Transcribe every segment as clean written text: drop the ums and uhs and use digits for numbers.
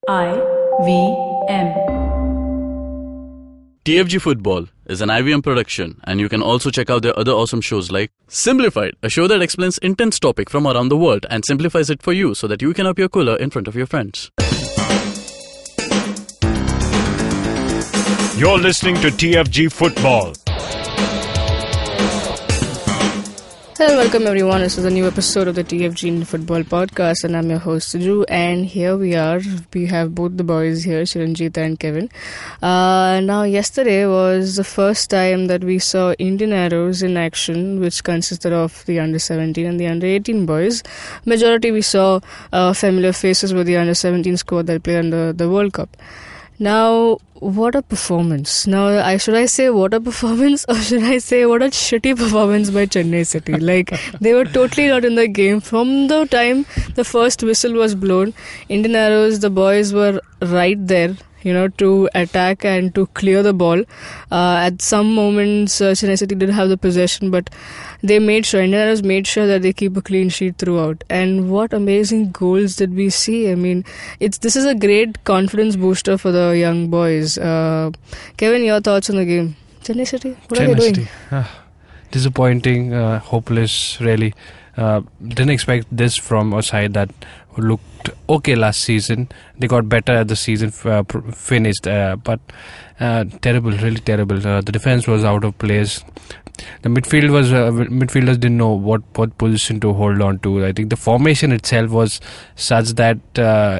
IVM. TFG Football is an IVM production, and you can also check out their other awesome shows like Simplified, a show that explains intense topic from around the world and simplifies it for you so that you can appear cooler in front of your friends. You're listening to TFG Football. Hello, welcome everyone. This is a new episode of the TFG Indian Football Podcast, and I'm your host Suju. And here we are. We have both the boys here, Chiranjit and Kevin. Now, yesterday was the first time that we saw Indian Arrows in action, which consisted of the under 17 and the under 18 boys. Majority we saw familiar faces with the under 17 squad that played under the World Cup. Now, what a performance. Now, should I say what a performance, or should I say what a shitty performance by Chennai City? Like, they were totally not in the game. From the time the first whistle was blown, Indian Arrows, the boys were right there, to attack and to clear the ball. At some moments, Chennai City did have the possession, but Indian Arrows made sure that they keep a clean sheet throughout. And what amazing goals did we see? I mean, this is a great confidence booster for the young boys. Kevin, your thoughts on the game? Chennai City, what are they doing? City. Disappointing, hopeless, really. Didn't expect this from a side that looked okay last season. They got better as the season finished, but terrible, really terrible. The defense was out of place. The midfielders didn't know what position to hold on to. I think the formation itself was such that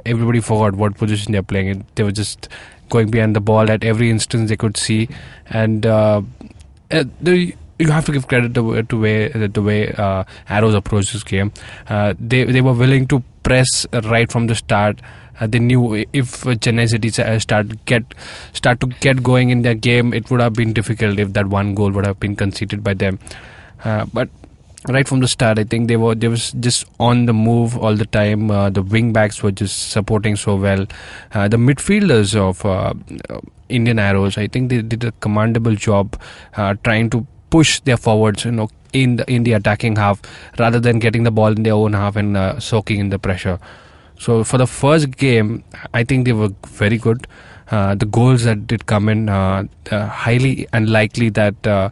everybody forgot what position they're playing. They were just going behind the ball at every instance they could see, and you have to give credit to the way Arrows approached this game. They were willing to press right from the start. They knew if Chennai City start to get going in their game, it would have been difficult if that one goal would have been conceded by them. But right from the start, I think they was just on the move all the time. The wing backs were just supporting so well. The midfielders of Indian Arrows, I think they did a commendable job trying to push their forwards, in the attacking half, rather than getting the ball in their own half and soaking in the pressure. So for the first game, I think they were very good. The goals that did come in, highly unlikely that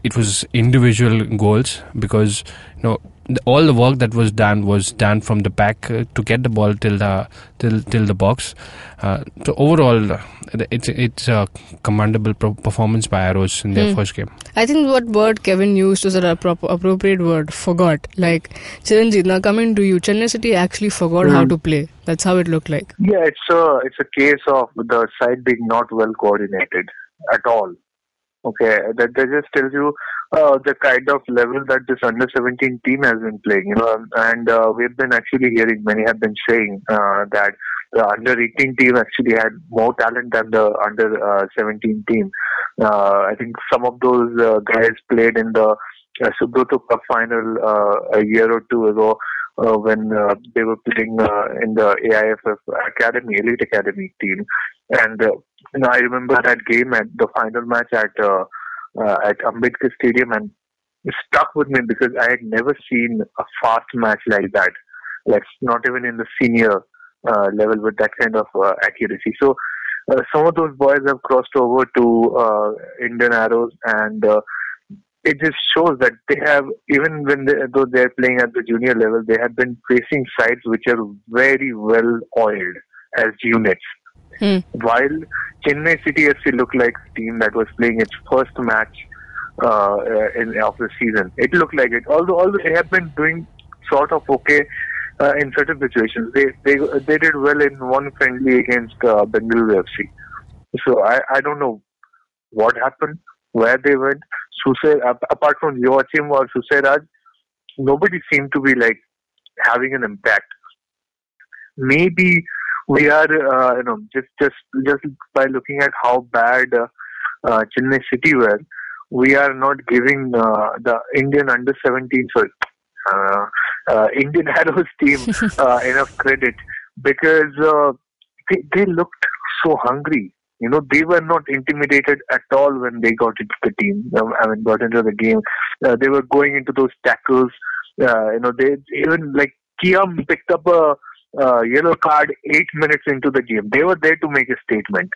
it was individual goals, because all the work that was done from the back to get the ball till the box. So overall, it's a commendable performance by Arrows in their first game. I think what word Kevin used was an appropriate word, forgot. Like, Chiranjit, now coming to you, Chennai City actually forgot how to play. That's how it looked like. Yeah, it's a case of the side being not well coordinated at all. Okay, that just tells you the kind of level that this under 17 team has been playing, and we've been actually hearing, many have been saying that the under 18 team actually had more talent than the under 17 team. I think some of those guys played in the Subroto Cup final a year or two ago when they were playing in the AIFF Elite Academy team. And I remember that game at the final match at Ambedkar Stadium, and it stuck with me because I had never seen a fast match like that. Like, not even in the senior level with that kind of accuracy. So some of those boys have crossed over to Indian Arrows, and it just shows that they have, even though they're playing at the junior level, they have been facing sides which are very well oiled as units. While Chennai City FC looked like a team that was playing its first match of the season. It looked like it. Although they have been doing sort of okay in certain situations. They did well in one friendly against Bengaluru FC. So I don't know what happened, where they went. Apart from Joachim or Susairaj, nobody seemed to be like having an impact. Maybe we are, just by looking at how bad Chennai City were, we are not giving the Indian under 17, Indian Arrows team enough credit, because they looked so hungry. They were not intimidated at all when they got into the team. Got into the game. They were going into those tackles. They even, like, Kiam picked up a yellow card 8 minutes into the game. They were there to make a statement.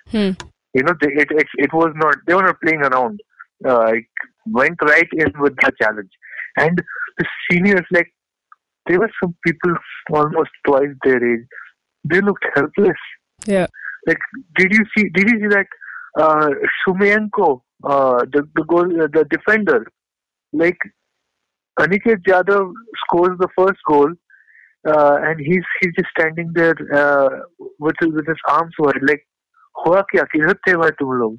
It was not. They were not playing around. It went right in with the challenge, and the seniors, like, there were some people almost twice their age. They looked helpless. Yeah. Like, did you see that Shumenko, the defender, like, Aniket Yadav scores the first goal, and he's just standing there with his arms wide, like, "Hua kya? Kidhar the bhai tum log?"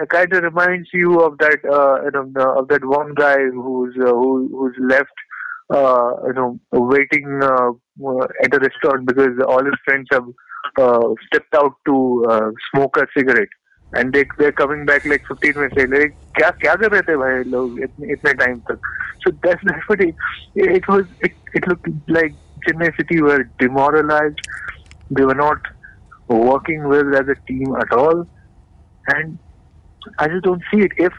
Kind of reminds you of that of that one guy who's left waiting at a restaurant because all his friends have stepped out to smoke a cigarette, and they're coming back like 15 minutes later. Like, क्या कर रहे थे भाई लोग इतने time तक? So that's what it was. It looked like Chennai City were demoralized. They were not working well as a team at all, and I just don't see it. If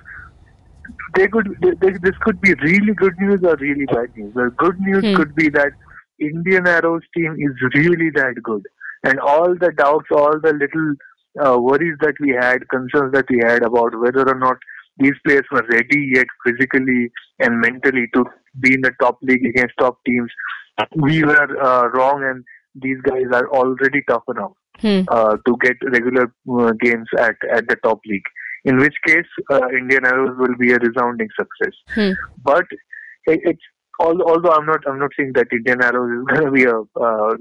this could be really good news or really bad news. The good news could be that Indian Arrows team is really that good, and all the doubts, all the little worries that we had, concerns that we had about whether or not these players were ready yet physically and mentally to be in the top league against top teams, we were wrong, and these guys are already tough enough to get regular games at the top league. In which case, Indian Arrows will be a resounding success. But it's although I'm not saying that Indian Arrows is going to be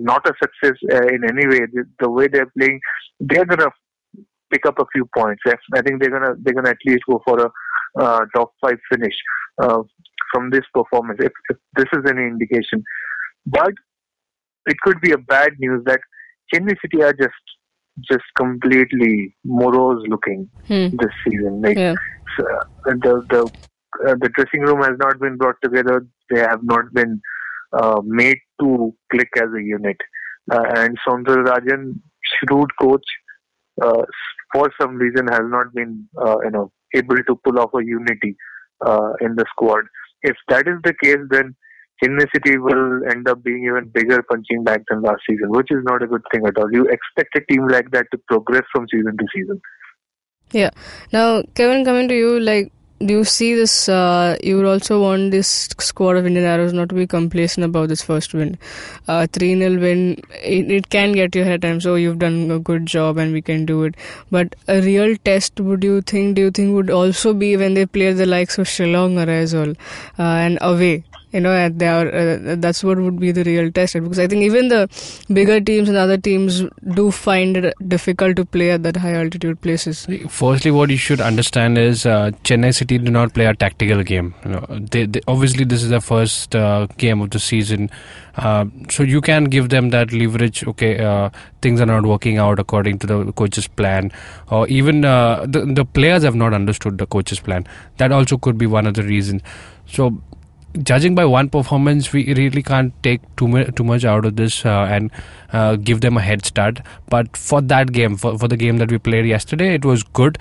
not a success in any way. The way they're playing, they're going to pick up a few points. I think they're gonna at least go for a top 5 finish from this performance, if this is any indication. But it could be a bad news that Chennai City are just completely morose looking this season. Like, the dressing room has not been brought together. They have not been made to click as a unit. And Saundar Rajan, shrewd coach, for some reason has not been able to pull off a unity in the squad. If that is the case, then Chennai City will end up being even bigger punching bag than last season, which is not a good thing at all. You expect a team like that to progress from season to season. Yeah. Now, Kevin, coming to you, like, do you see this, you would also want this squad of Indian Arrows not to be complacent about this first win. 3-0 win, it can get you ahead at times, so you've done a good job and we can do it. But a real test, do you think would also be when they play the likes of Shillong or Aizawl and away? That's what would be the real test. Because I think even the bigger teams and other teams do find it difficult to play at that high altitude places. Firstly, what you should understand is Chennai City do not play a tactical game. They obviously this is the first game of the season, so you can give them that leverage. Okay, things are not working out according to the coach's plan, or even the players have not understood the coach's plan. That also could be one of the reasons. So, judging by one performance, we really can't take too much out of this and give them a head start. But for that game, for the game that we played yesterday, it was good.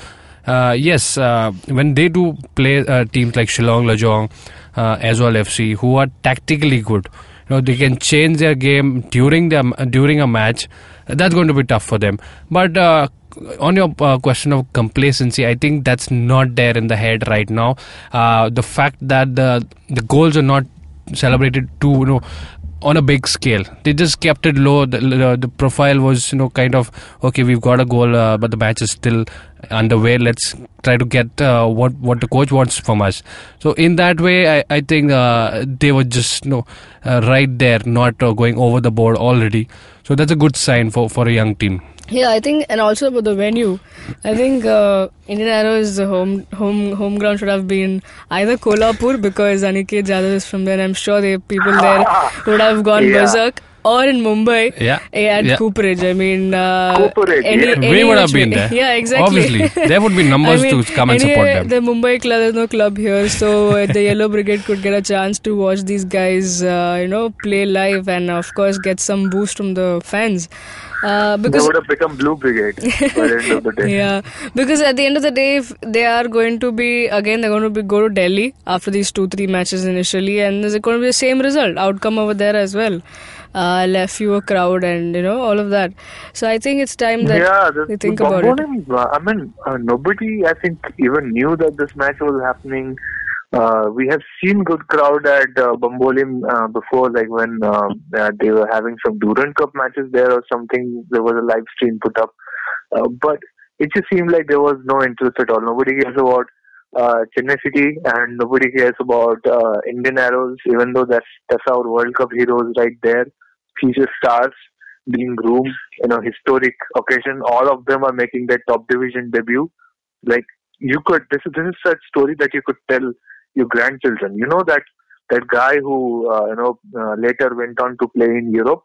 Yes, when they do play teams like Shillong, Lajong, Aizawl FC, who are tactically good, they can change their game during a match. That's going to be tough for them. But on your question of complacency, I think that's not there in the head right now. The fact that the goals are not celebrated too, on a big scale. They just kept it low. The profile was, kind of, okay, we've got a goal, but the match is still underway. Let's try to get what the coach wants from us. So in that way, I think they were just, right there, not going over the board already. So that's a good sign for a young team. Yeah, I think, and also about the venue, I think Indian Arrows' home ground should have been either Kolhapur, because Aniket Yadav is from there, and I'm sure the people there would have gone berserk, or in Mumbai at Cooperage. I mean, Cooperage, we would have been there. Yeah, exactly. Obviously, there would be numbers to come and support them. The Mumbai club, there's no club here, so the Yellow Brigade could get a chance to watch these guys, play live, and of course get some boost from the fans. Because they would have become Blue Brigade by the end of the day. Yeah, because at the end of the day, if they are going to be, again, they're going to go to Delhi after these 2-3 matches initially, and there's going to be the same outcome over there as well. fewer crowd, and all of that. So I think it's time that we think about it. I mean, nobody, I think, even knew that this match was happening. We have seen good crowd at Bambolim before, like when they were having some Durand Cup matches there or something. There was a live stream put up, but it just seemed like there was no interest at all. Nobody cares about Chennai City, and nobody cares about Indian Arrows, even though that's our World Cup heroes right there, future stars being groomed, historic occasion. All of them are making their top division debut. Like, this is such story that you could tell your grandchildren. That guy who later went on to play in Europe.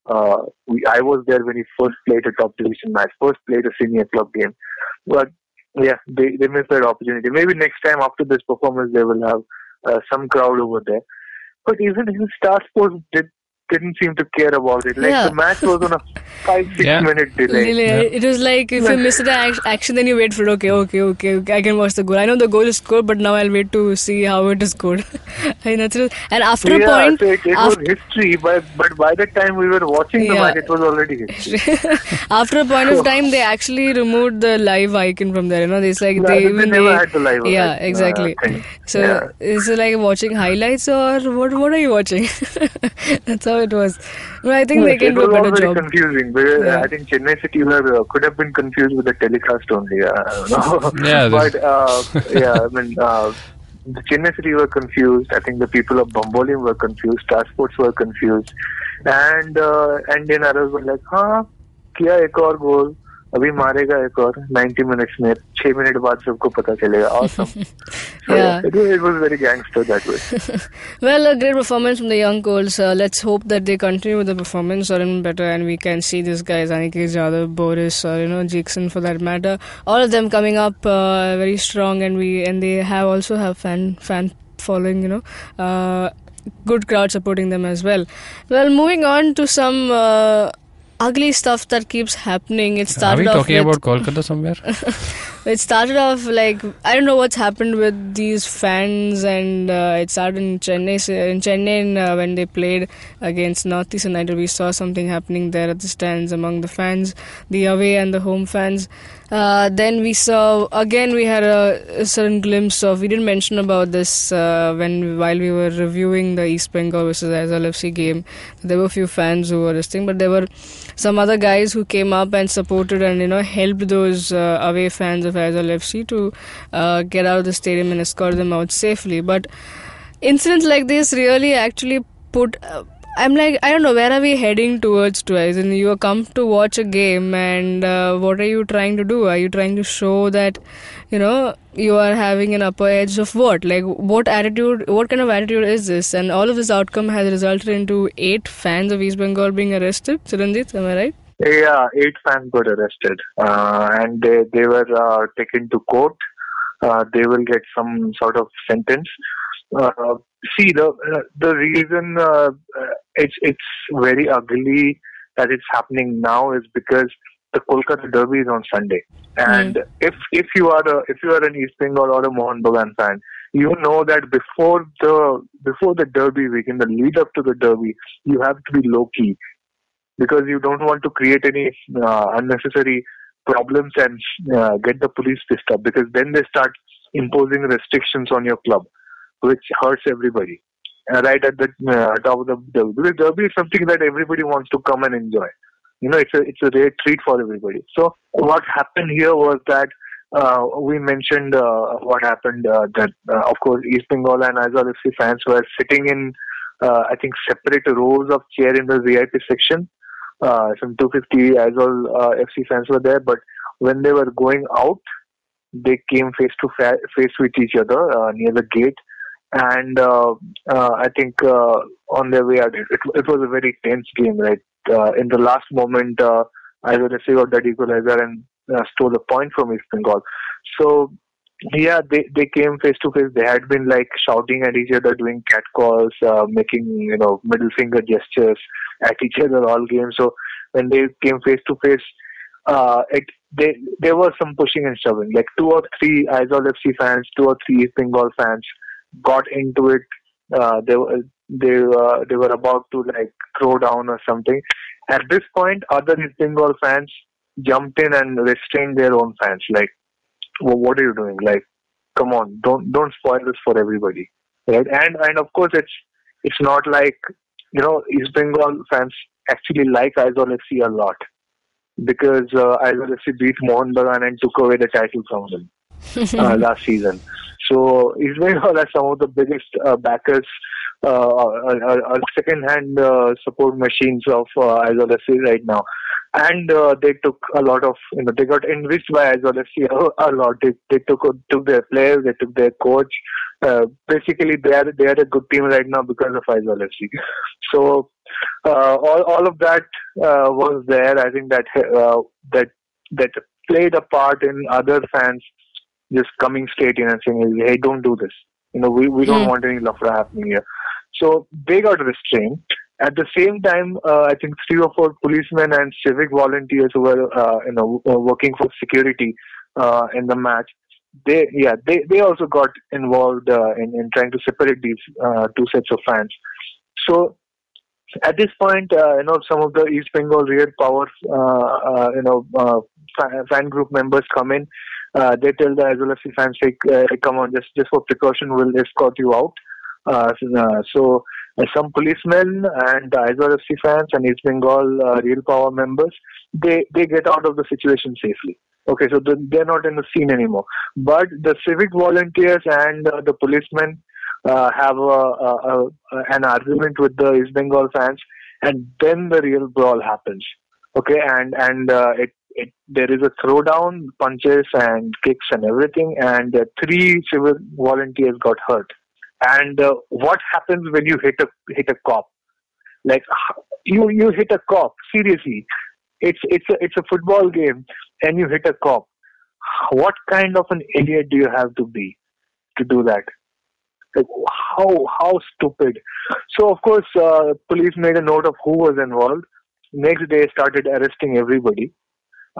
I was there when he first played a top division match, first played a senior club game. But yeah, they missed that opportunity. Maybe next time after this performance, they will have some crowd over there. But even his Star Sports didn't seem to care about it. Like, the match was on a 5-6 minute delay. It was like, if you miss the action, then you wait for it. Okay, I can watch the goal. I know the goal is scored, but now I'll wait to see how it is scored. And after a point, so it was history, but by the time we were watching the match, it was already history. After a point of time, they actually removed the live icon from there. It's like they never had the live icon. Yeah, exactly. So is it like watching highlights, or what are you watching? That's how it was. Well, I think they can do a better job. It was very confusing. I think Chennai City could have been confused with the telecast only. I don't know. But the Chennai City were confused. I think the people of Bambolim were confused. Star Sports were confused. And Indian Arrows were like, किया एक और गोल, अभी मारेगा एक और 90 minutes में, 6 minute बाद सबको पता चलेगा. Awesome. So, it was very gangster that way. Well, a great performance from the young goals. Let's hope that they continue with the performance or even better, and we can see these guys, Aniket Jadhav, Boris, or Jackson for that matter, all of them coming up very strong, and they also have fan following, good crowd supporting them as well. Well, moving on to some ugly stuff that keeps happening. Are we talking about Kolkata somewhere? It started off like, I don't know what's happened with these fans, and it started in Chennai when they played against Northeast United. We saw something happening there at the stands among the fans, the away and the home fans. Then we had a certain glimpse of, we didn't mention about this while we were reviewing the East Bengal versus Aizawl FC game. There were a few fans who were listening, but there were some other guys who came up and supported and helped those away fans of Aizawl FC to get out of the stadium and escort them out safely. But incidents like this really actually put... I'm like, I don't know, where are we heading towards twice? And you come to watch a game, and what are you trying to do? Are you trying to show that, you are having an upper edge of what? Like, what kind of attitude is this? And all of this outcome has resulted into 8 fans of East Bengal being arrested. Chiranjit, am I right? Yeah, 8 fans got arrested. And they were taken to court. They will get some sort of sentence. See, the reason it's very ugly that it's happening now is because the Kolkata Derby is on Sunday, and if you are an East Bengal or a Mohan Bagan fan, you know that before the Derby week, in the lead up to the Derby, you have to be low key because you don't want to create any unnecessary problems and get the police pissed up, because then they start imposing restrictions on your club, which hurts everybody. Right at the top of the derby. Because derby is something that everybody wants to come and enjoy. It's a rare treat for everybody. So what happened here was that we mentioned what happened. That of course East Bengal and Aizawl FC fans were sitting in I think separate rows of chair in the VIP section. Some 250 Aizawl FC fans were there, but when they were going out, they came face to face with each other near the gate. And I think on their way out, it was a very tense game, right? In the last moment, Aizawl FC got that equalizer and stole a point from East Bengal. So, yeah, they came face to face. They had been like shouting at each other, doing catcalls, making middle finger gestures at each other all game. So when they came face to face, there was some pushing and shoving. Like 2 or 3 Aizawl FC fans, 2 or 3 East Bengal fans got into it They were about to like throw down or something. At this point, other East Bengal fans jumped in and restrained their own fans. Like, well, what are you doing? Like, come on, don't spoil this for everybody, right? And of course, it's not like, East Bengal fans actually like Aizawl FC a lot, because Aizawl FC beat Mohun Bagan and took away the title from them last season. So East Bengal are some of the biggest backers, second-hand support machines of Aizawl FC right now. And they took a lot of, they got enriched by Aizawl FC a lot. They took their players, they took their coach. Basically, they are a good team right now because of Aizawl FC. So all of that was there. I think that played a part in other fans just coming straight in and saying, "Hey, don't do this. We don't want any lafra happening here." So they got restrained. At the same time, I think 3 or 4 policemen and civic volunteers who were, working for security in the match. They also got involved in trying to separate these 2 sets of fans. So at this point, some of the East Bengal Real Power, fan group members come in. They tell the Aizawl FC fans, "Hey, come on, just for precaution, we'll escort you out." So some policemen and the Aizawl FC fans and East Bengal Real Power members, they get out of the situation safely. Okay, so they're not in the scene anymore. But the civic volunteers and the policemen have an argument with the East Bengal fans, and then the real brawl happens. Okay, and there is a throwdown, punches and kicks and everything, and 3 civil volunteers got hurt. And what happens when you hit a cop? Like, you hit a cop, seriously. It's a football game, and you hit a cop. What kind of an idiot do you have to be to do that? Like, how stupid. So of course, police made a note of who was involved. Next day, started arresting everybody.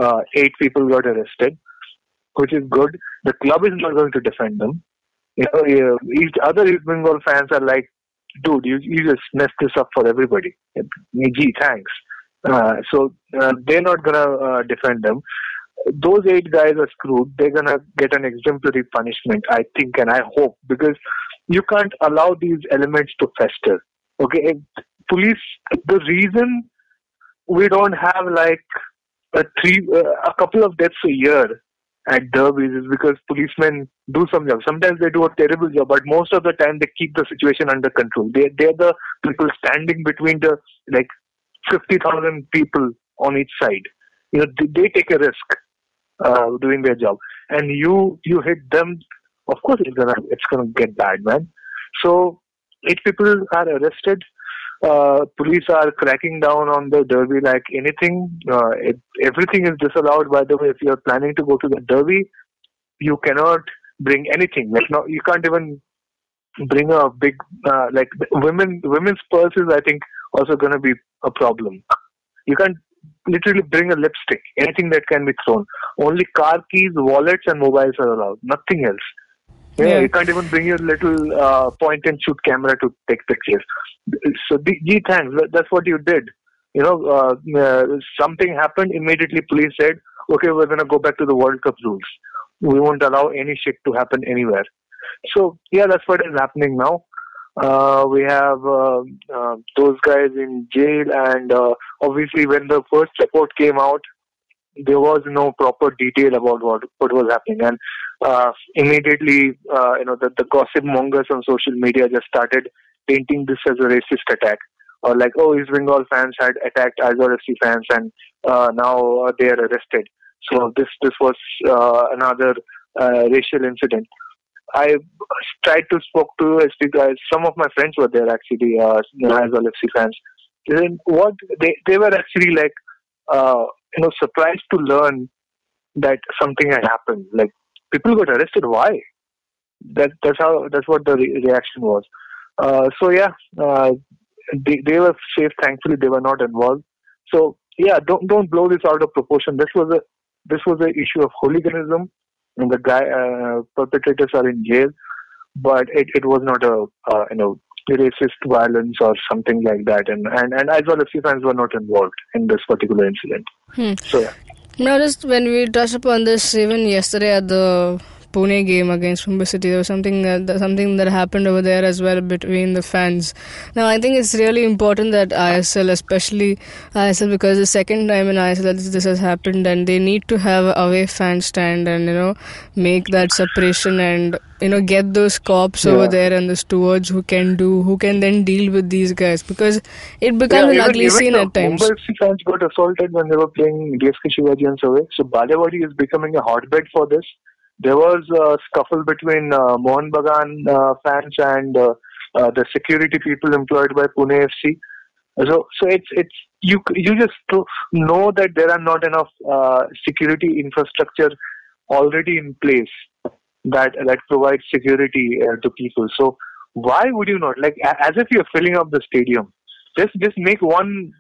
8 people got arrested, which is good. The club is not going to defend them. Other East Bengal fans are like, "Dude, you just messed this up for everybody. Gee, thanks." So they're not gonna defend them. Those 8 guys are screwed. They're gonna get an exemplary punishment, I think, and I hope, because you can't allow these elements to fester. Okay, police. The reason we don't have like a couple of deaths a year at derbies is because policemen do some job. Sometimes they do a terrible job, but most of the time they keep the situation under control. They're the people standing between the 50,000 people on each side. They take a risk doing their job, and you hit them. Of course, it's gonna get bad, man. So 8 people are arrested. Police are cracking down on the derby like anything. Everything is disallowed, by the way. If you're planning to go to the derby, you cannot bring anything. Like, no, you can't even bring a big women's purses. I think also going to be a problem. You can't literally bring a lipstick, anything that can be thrown. Only car keys, wallets, and mobiles are allowed. Nothing else. Yeah. You can't even bring your little point-and-shoot camera to take pictures. So, gee, thanks. That's what you did. Something happened. Immediately, police said, "Okay, we're going to go back to the World Cup rules. We won't allow any shit to happen anywhere." So, yeah, that's what is happening now. We have those guys in jail, and obviously, when the first report came out, there was no proper detail about what was happening, and immediately, the gossip mongers on social media just started painting this as a racist attack, or like, "Oh, East Bengal fans had attacked Aizawl FC fans, and now they are arrested." So this was another racial incident. I tried to spoke to SC guys. Some of my friends were there actually, Aizawl FC fans. And what they were actually like, surprised to learn that something had happened. Like, people got arrested. Why? That's what the reaction was. So yeah, they were safe. Thankfully, they were not involved. So yeah, don't blow this out of proportion. This was an issue of hooliganism, and the perpetrators are in jail. But it was not a racist violence or something like that. And Aizawl FC fans were not involved in this particular incident. So yeah. Now, just when we touched upon this, even yesterday at the Pune game against Mumbai City, there was something that happened over there as well between the fans. Now, I think it's really important that ISL, especially ISL, because the second time in ISL that this has happened, and they need to have away fan stand and make that separation and get those cops over there and the stewards who can then deal with these guys, because it becomes an ugly scene at times. Mumbai FC fans got assaulted when they were playing DSK Shivaji away. So Balewadi is becoming a hotbed for this. There was a scuffle between Mohan Bagan fans and the security people employed by Pune FC. So it's you just know that there are not enough security infrastructure already in place that provides security to people. So why would you not, like, as if you're filling up the stadium? Just make one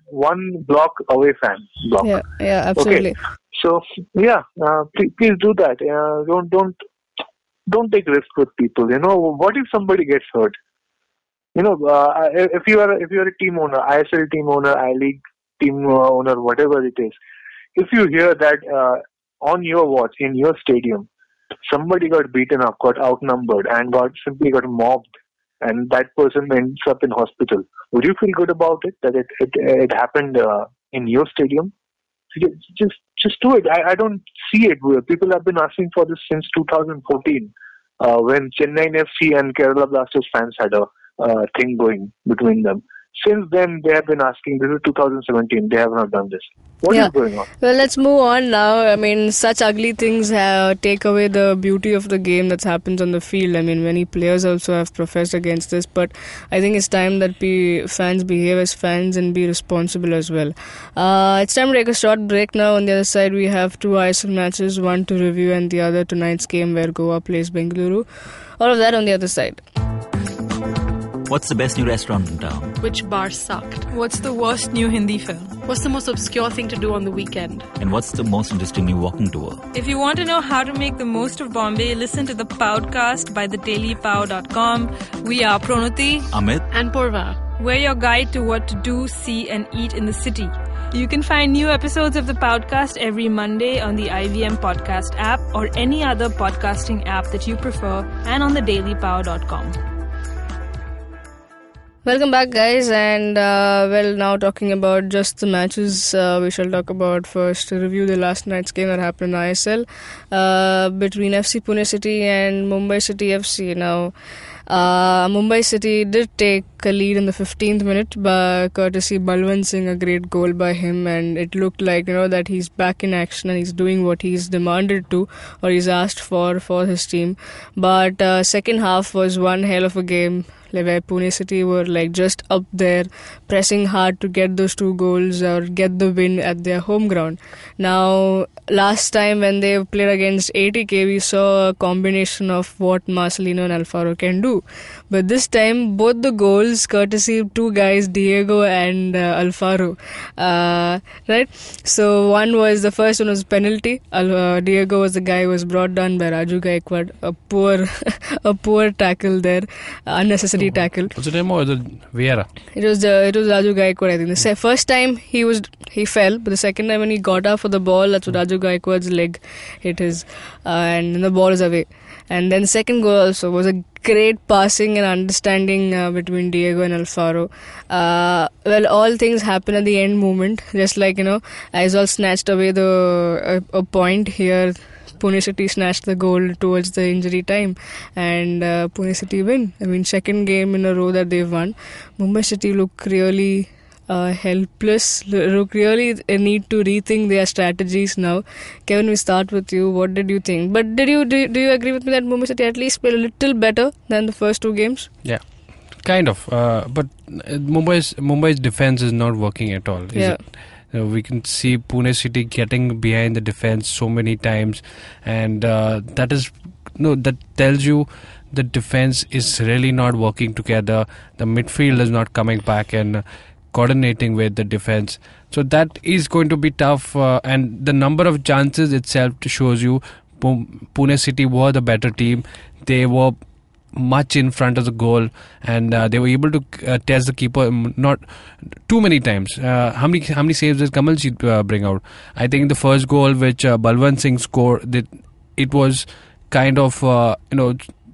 block away fan block. Yeah, absolutely. Okay. So yeah, please do that. Don't take risks with people. What if somebody gets hurt? If you are a team owner, ISL team owner, I-League team owner, whatever it is, if you hear that on your watch in your stadium, somebody got beaten up, got outnumbered, and simply got mobbed, and that person ends up in hospital, would you feel good about it, that it happened in your stadium? Just do it. I don't see it. People have been asking for this since 2014, when Chennai FC and Kerala Blasters fans had a thing going between them. Since then, they have been asking. This is 2017. They have not done this. What is going on? Well, let's move on now. I mean, such ugly things take away the beauty of the game that happens on the field. I mean, many players also have professed against this, but I think it's time that fans behave as fans and be responsible as well. It's time to take a short break now. On the other side, we have two ISL matches, one to review and the other tonight's game where Goa plays Bengaluru. All of that on the other side. What's the best new restaurant in town? Which bar sucked? What's the worst new Hindi film? What's the most obscure thing to do on the weekend? And what's the most interesting new walking tour? If you want to know how to make the most of Bombay, listen to the Podcast by thedailypow.com. We are Pranati, Amit, and Purva. We're your guide to what to do, see, and eat in the city. You can find new episodes of the Podcast every Monday on the IVM Podcast app or any other podcasting app that you prefer, and on thedailypow.com. Welcome back, guys, and now talking about just the matches, we shall talk about first to review the last night's game that happened in ISL between FC Pune City and Mumbai City FC. Now, Mumbai City did take a lead in the 15th minute by courtesy Balwant Singh, a great goal by him, and it looked like that he's back in action and he's doing what he's demanded to or he's asked for his team. But second half was one hell of a game, where Pune City were just up there pressing hard to get those 2 goals or get the win at their home ground. Now, last time when they played against ATK, we saw a combination of what Marcelino and Alfaro can do. But this time, both the goals courtesy of 2 guys, Diego and Alfaro. Right? So the first one was penalty. Diego was the guy who was brought down by Raju Gaikwad. A poor tackle there, unnecessary tackle. Was it him or was it Vieira? It was Raju Gaikwad, I think. The first time he fell, but the second time when he got up for the ball, that's what Raju Gaikwad's leg hit his, and the ball is away. And then second goal also was a great passing and understanding between Diego and Alfaro. All things happen at the end moment, just like Aizawl snatched away a point here. Pune City snatched the goal towards the injury time, and Pune City win. I mean, second game in a row that they've won. Mumbai City look really helpless, look really need to rethink their strategies now. Kevin, we start with you. What did you think? But do you agree with me that Mumbai City at least played a little better than the first 2 games? Yeah, kind of. But Mumbai's defense is not working at all. Is it? We can see Pune City getting behind the defense so many times, and that tells you the defense is really not working together. The midfield is not coming back and coordinating with the defense. So that is going to be tough, and the number of chances itself shows you Pune City were the better team. They were much in front of the goal, and they were able to test the keeper not too many times. How many saves did Kamaljeet bring out? I think the first goal which Balwant Singh scored, it was kind of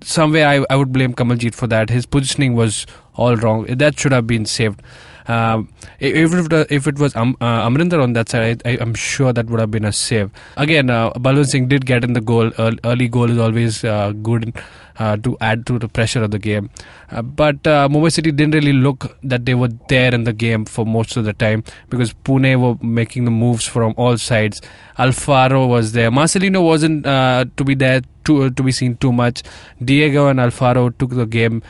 somewhere I would blame Kamaljeet for that. His positioning was all wrong. That should have been saved. If it was Amrinder on that side, I'm sure that would have been a save. Again, Balwant Singh did get in the goal. Early goal is always good to add to the pressure of the game. But Mumbai City didn't really look that they were there in the game for most of the time, because Pune were making the moves from all sides. Alfaro was there. Marcelino wasn't to be there to be seen too much. Diego and Alfaro took the game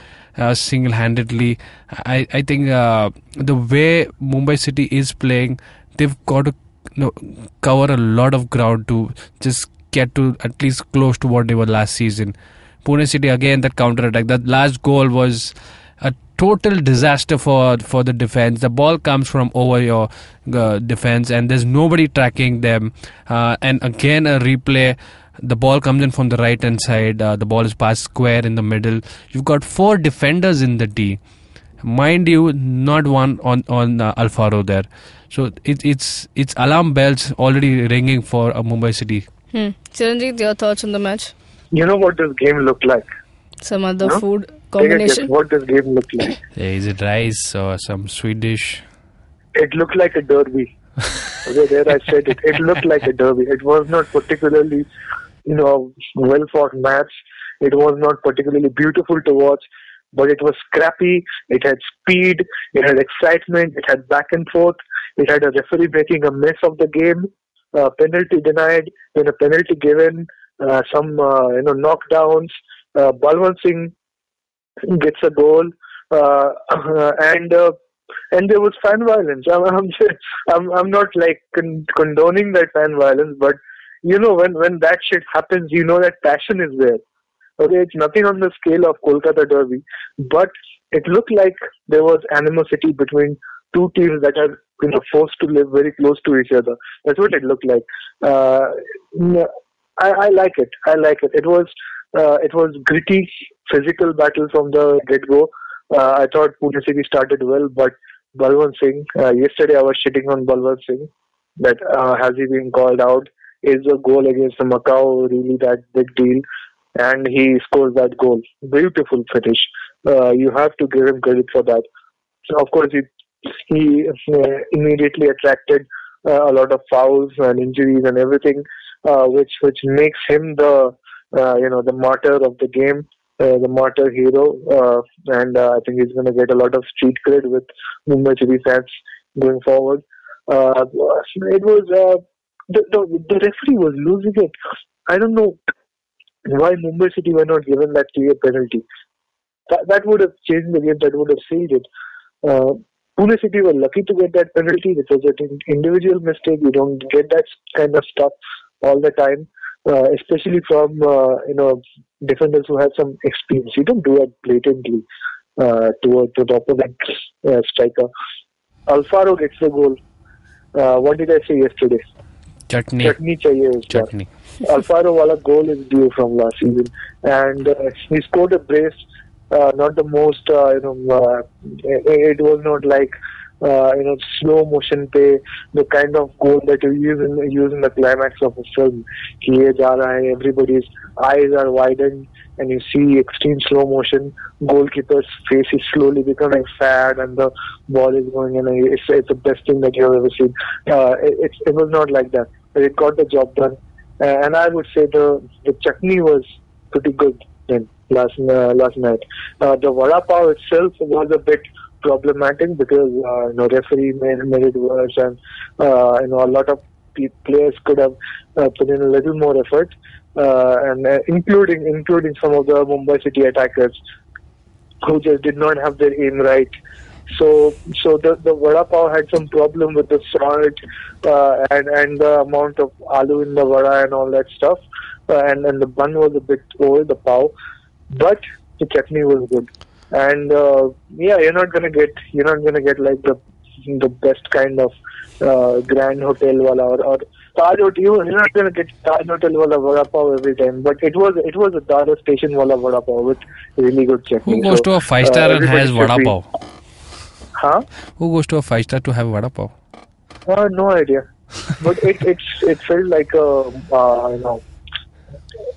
single-handedly. I think the way Mumbai City is playing, they've got to cover a lot of ground to just get to at least close to what they were last season. Pune City, again, that counter-attack. That last goal was a total disaster for the defense. The ball comes from over your defense and there's nobody tracking them. And again, a replay. The ball comes in from the right hand side. The ball is passed square in the middle. You've got 4 defenders in the D. Mind you, not one on Alfaro there. So it's alarm bells already ringing for Mumbai City. Chiranjeev, your thoughts on the match? You know what this game looked like? Some other food combination? What this game looked like? Is it rice or some sweet dish? It looked like a derby. Okay, there I said it. It looked like a derby. It was not particularly, well fought match. It was not particularly beautiful to watch, but it was scrappy. It had speed. It had excitement. It had back and forth. It had a referee making a mess of the game. Penalty denied, then a penalty given. Some knockdowns. Balwant Singh gets a goal, and there was fan violence. I'm not like condoning that fan violence, but when that shit happens, that passion is there. Okay, it's nothing on the scale of Kolkata Derby, but it looked like there was animosity between two teams that are forced to live very close to each other. That's what it looked like. I like it. It was gritty, physical battle from the get-go. I thought Pune City started well, but Balwant Singh, yesterday I was shitting on Balwant Singh, that has he been called out? Is a goal against Macau really that big deal? And he scores that goal. Beautiful finish. You have to give him credit for that. So of course, he immediately attracted a lot of fouls and injuries and everything, which makes him the martyr of the game, the martyr hero, and I think he's going to get a lot of street cred with Mumbai City fans going forward. It was the referee was losing it. I don't know why Mumbai City were not given that clear penalty. That would have changed the game. That would have sealed it. Pune City were lucky to get that penalty. It was an individual mistake. You don't get that kind of stuff all the time, especially from defenders who have some experience. You don't do it blatantly towards the opponent striker. Alfaro gets the goal. What did I say yesterday? Chutney chahiye Chutney. Alfaro wala goal is due from last season, and he scored a brace. Not the most, it was not like, slow motion play, the kind of goal that you use in the climax of a film. Kiye ja raha hai, everybody's eyes are widened, and you see extreme slow motion. Goalkeeper's face is slowly becoming sad, and the ball is going in. It's the best thing that you've ever seen. It was not like that, but it got the job done. And I would say the chutney was pretty good then. Last night, the vada pav itself was a bit problematic because referee made it worse, and a lot of players could have put in a little more effort, and including some of the Mumbai City attackers who just did not have their aim right. So the vada pav had some problem with the salt and the amount of aloo in the vada and all that stuff, and the bun was a bit old, the pav. But the chutney was good, and you're not gonna get like the best kind of grand hotel wala or Taj Hotel. You're not going to get Taj Hotel wala vada pav every time, but it was a Dada station wala vada pav with really good chutney. Who goes to a 5-star and has vada pav? Huh? Who goes to a 5-star to have vada pav? No idea. But it felt like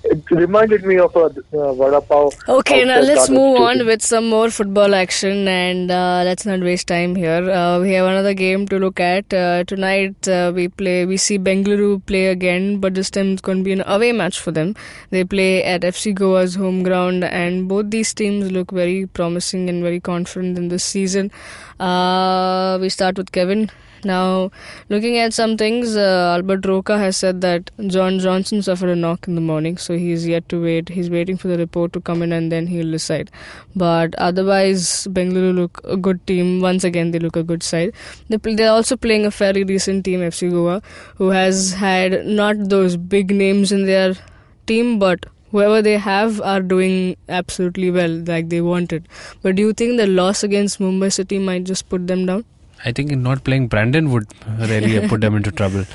it reminded me of a vada pav. Okay, now let's move on with some more football action, and let's not waste time here. We have another game to look at. Tonight we see Bengaluru play again, but this time it's going to be an away match for them. They play at FC Goa's home ground, and both these teams look very promising and very confident in this season. We start with Kevin. Now, looking at some things, Albert Roca has said that John Johnson suffered a knock in the morning, so he's yet to wait. He's waiting for the report to come in and then he'll decide. But otherwise, Bengaluru look a good team. Once again, they look a good side. They're also playing a fairly decent team, FC Goa, who has had not those big names in their team, but whoever they have are doing absolutely well, like they wanted. But do you think the loss against Mumbai City might just put them down? I think not playing Brandon would really put them into trouble.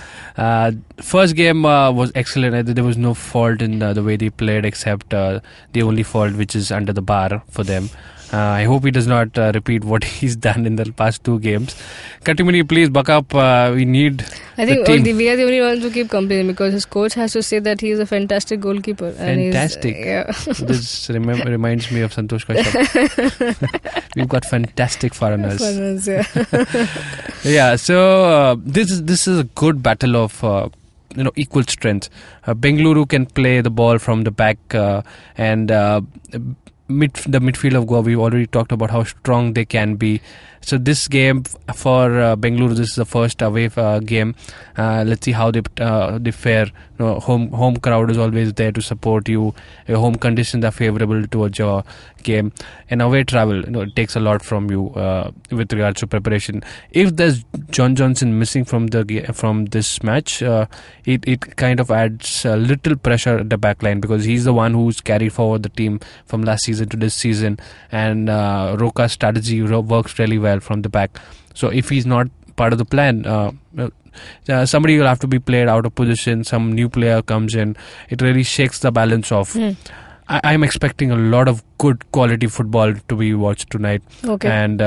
First game was excellent. There was no fault in the way they played, except the only fault which is under the bar for them. I hope he does not repeat what he's done in the past two games. Katimani, please buck up. We need I think we are the only ones who keep complaining because his coach has to say that he is a fantastic goalkeeper. Fantastic. This reminds me of Santosh Kashyap. We've got fantastic foreigners. Yeah. So this is a good battle of equal strength. Bengaluru can play the ball from the back and the midfield of Goa, we've already talked about how strong they can be. So this game for Bengaluru, this is the first away game. Let's see how they fare. Home crowd is always there to support you. Home conditions are favourable towards your game. And away travel, it takes a lot from you with regards to preparation. If there's John Johnson missing from this match, it kind of adds a little pressure at the back line because he's the one who's carried forward the team from last season to this season, and Roca's strategy works really well from the back. So if he's not part of the plan, somebody will have to be played out of position. Some new player comes in. It really shakes the balance off. I'm expecting a lot of good quality football to be watched tonight. Okay. And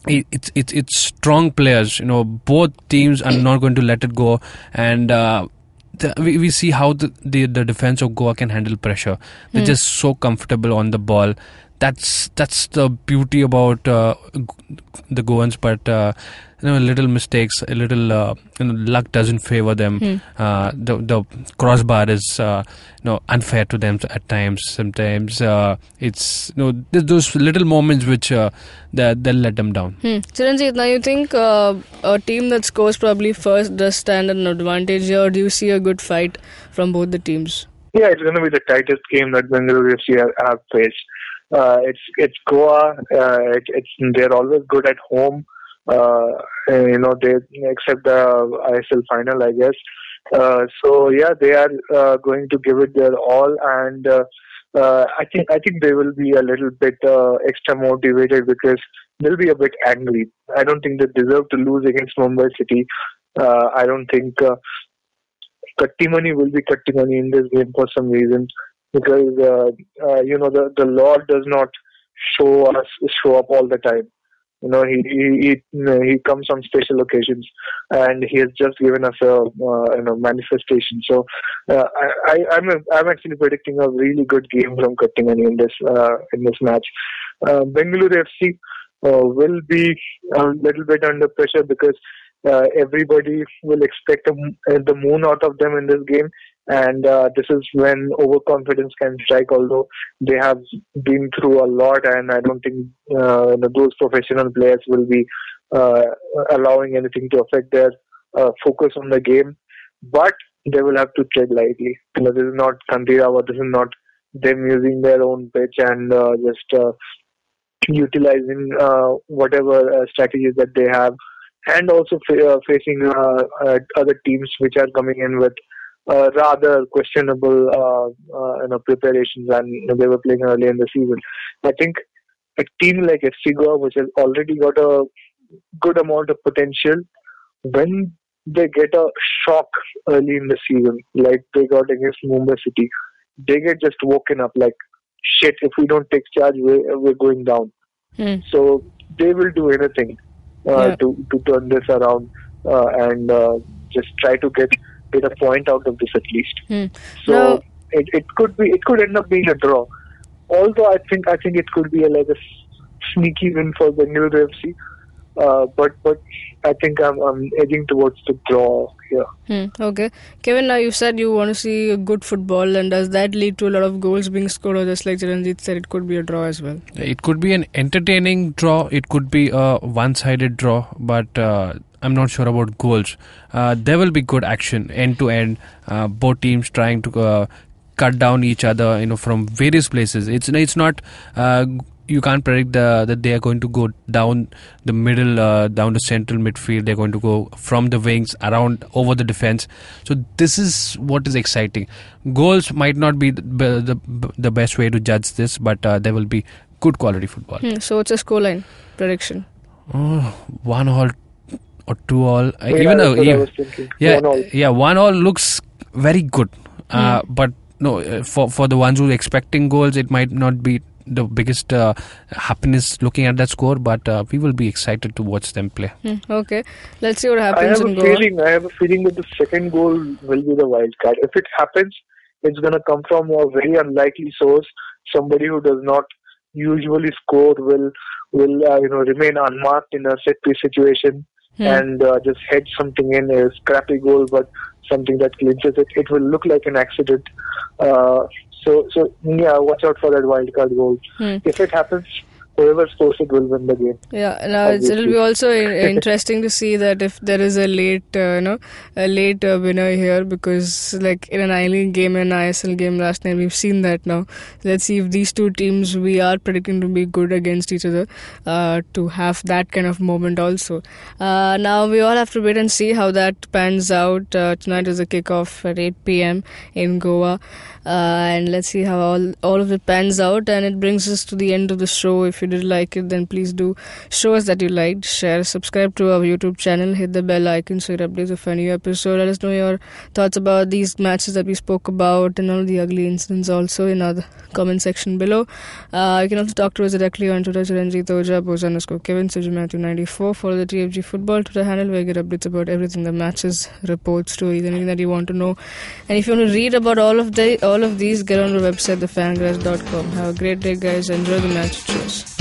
it's strong players. Both teams are not going to let it go. And we see how the defense of Goa can handle pressure. They're just so comfortable on the ball. That's the beauty about the Goans, but little mistakes, a little luck doesn't favor them. The crossbar is unfair to them at times. Sometimes it's there's those little moments which they'll let them down. Chiranjit, now you think a team that scores probably first does stand at an advantage here, or do you see a good fight from both the teams? Yeah, it's going to be the tightest game that Bengaluru FC have faced. It's Goa. They're always good at home. They except the ISL final, I guess. So yeah, they are going to give it their all, and I think they will be a little bit extra motivated because they'll be a bit angry. I don't think they deserve to lose against Mumbai City. I don't think Kattimani will be Kattimani in this game for some reason. Because the Lord does not show up all the time. He comes on special occasions, and he has just given us a manifestation. So I'm actually predicting a really good game from Kattimani in this match. Bengaluru FC will be a little bit under pressure because everybody will expect the moon out of them in this game. And this is when overconfidence can strike, although they have been through a lot, and I don't think those professional players will be allowing anything to affect their focus on the game. But they will have to tread lightly. This is not Kandirawa, this is not them using their own pitch and just utilizing whatever strategies that they have, and also facing other teams which are coming in with rather questionable preparations, and they were playing early in the season. I think a team like FC Goa, which has already got a good amount of potential, when they get a shock early in the season, like they got against Mumbai City. They get just woken up like, shit, if we don't take charge, we're going down. So they will do anything to turn this around and just try to get a point out of this at least. So it could end up being a draw. Although I think it could be like a sneaky win for Bengaluru FC. But I think I'm edging towards the draw here. Okay. Kevin, now you said you want to see a good football, and does that lead to a lot of goals being scored, or just like Chiranjit said, it could be a draw as well? It could be an entertaining draw. It could be a one-sided draw, but I'm not sure about goals. There will be good action end to end. Both teams trying to cut down each other, from various places. It's not. You can't predict that they are going to go down the middle, down the central midfield. They're going to go from the wings around over the defense. So this is what is exciting. Goals might not be the best way to judge this, but there will be good quality football. So it's a scoreline prediction. 1-1 or 2-1. Yeah, 1-1 looks very good. But no, for the ones who are expecting goals, it might not be the biggest happiness looking at that score, but we will be excited to watch them play. Okay, let's see what happens. I have a feeling that the second goal will be the wild card. If it happens, it's going to come from a very unlikely source. Somebody who does not usually score will remain unmarked in a set piece situation and just head something in, a scrappy goal, but something that clinches it. It will look like an accident. So watch out for that wild card goal. If it happens, whoever scores it will win the game. Yeah, now it'll be also interesting to see that if there is a late winner here, because like in an I-League game and an ISL game last night, we've seen that now. Let's see if these two teams we are predicting to be good against each other, to have that kind of moment also. Now we all have to wait and see how that pans out. Tonight is a kickoff at 8 p.m. in Goa. And let's see how all of it pans out. And it brings us to the end of the show. If you did like it, then please do show us that you liked, share, subscribe to our YouTube channel, hit the bell icon so you get updates of a new episode. Let us know your thoughts about these matches that we spoke about and all the ugly incidents also in our comment section below. You can also talk to us directly on Twitter, Chiranjit Oja, Boz_Kevin, Suju Matthew 94. Follow the TFG Football Twitter handle where you get updates about everything, the matches, reports, stories, anything that you want to know. And if you want to read about all of these, get on the website, thefangrass.com. Have a great day, guys. Enjoy the match. Cheers.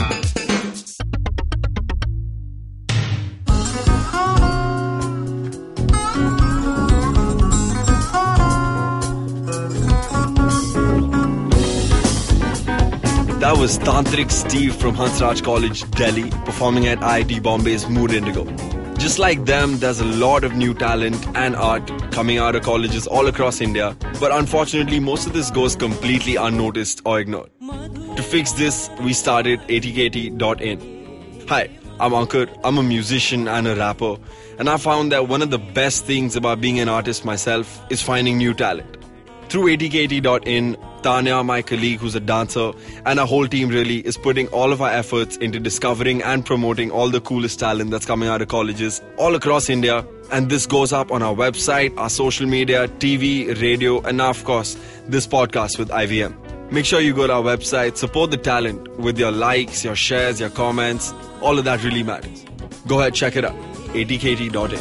That was Tantrik Steve from Hansraj College, Delhi, performing at IIT Bombay's Mood Indigo. Just like them, there's a lot of new talent and art coming out of colleges all across India, but unfortunately most of this goes completely unnoticed or ignored. To fix this, we started atkt.in. Hi, I'm Ankur, I'm a musician and a rapper, and I found that one of the best things about being an artist myself is finding new talent. Through atkt.in, Tanya, my colleague who's a dancer, and our whole team really is putting all of our efforts into discovering and promoting all the coolest talent that's coming out of colleges all across India. And this goes up on our website, our social media, TV, radio, and now, of course, this podcast with IVM. Make sure you go to our website, support the talent with your likes, your shares, your comments. All of that really matters. Go ahead, check it out. atkt.in.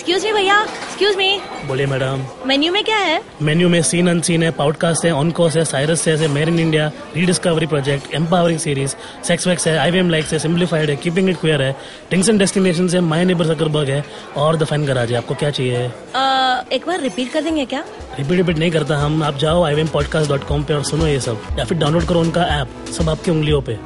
Excuse me भैया, excuse me. बोलिए madam. Menu में क्या है? Menu में scene unseen है, podcast है, on course है, Cyrus है, made in India, rediscovery project, empowering series, sex wax है, IVM लाइक्स है, सिंप्लीफाइड है, कीपिंग इट क्वियर है, टिंग्स एंड डेस्टिनेशंस है, माय नेबर सकरबर्ग है और द फन गराज है. आपको क्या चाहिए? एक बार रिपीट कर देंगे क्या? रिपीट नहीं करता हम. आप जाओ IVMpodcast.com पे और सुनो ये सब, या फिर डाउनलोड करो उनका ऐप. सब आपकी उंगलियों पे.